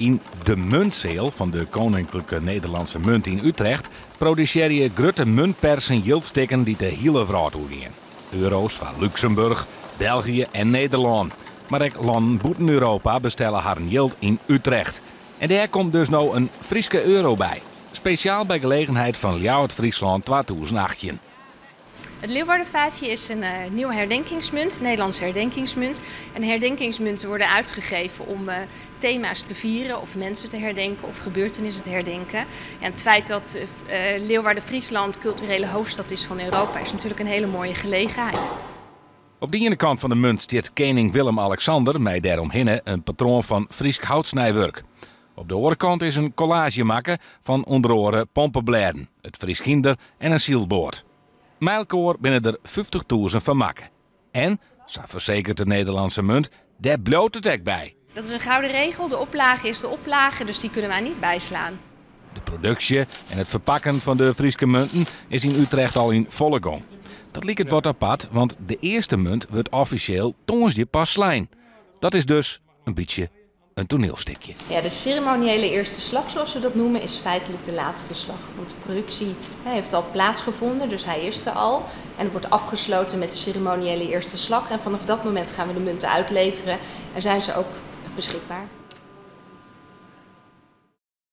In de muntzeel van de Koninklijke Nederlandse Munt in Utrecht produceer je grote muntpersen jildstikken die de hele wereld uitgaan. Euro's van Luxemburg, België en Nederland. Maar ook landen buiten Europa bestellen haar jild in Utrecht. En daar komt dus nou een Frieske euro bij. Speciaal bij gelegenheid van Ljouwert Friesland 2018. Het Leeuwardenvijfje is een nieuwe herdenkingsmunt, een Nederlandse herdenkingsmunt. En herdenkingsmunten worden uitgegeven om thema's te vieren of mensen te herdenken of gebeurtenissen te herdenken. En het feit dat Leeuwarden-Friesland culturele hoofdstad is van Europa is natuurlijk een hele mooie gelegenheid. Op de ene kant van de munt staat koning Willem-Alexander, met daaromheen een patroon van Friesk houtsnijwerk. Op de andere kant is een collage maken van onder andere pompenbladen, het Fries Ginder en een zielboord. Mijlkoor binnen er 50.000 van maken. En, zo verzekert de Nederlandse munt, daar bloot het ook bij. Dat is een gouden regel. De oplage is de oplage, dus die kunnen wij niet bijslaan. De productie en het verpakken van de Frieske munten is in Utrecht al in volle gang. Dat liep het wat apart, want de eerste munt wordt officieel tongersdje pas slijn. Dat is dus een beetje een toneelstukje. Ja, de ceremoniële eerste slag, zoals we dat noemen, is feitelijk de laatste slag. Want de productie heeft al plaatsgevonden, dus hij is er al. En het wordt afgesloten met de ceremoniële eerste slag. En vanaf dat moment gaan we de munten uitleveren en zijn ze ook beschikbaar.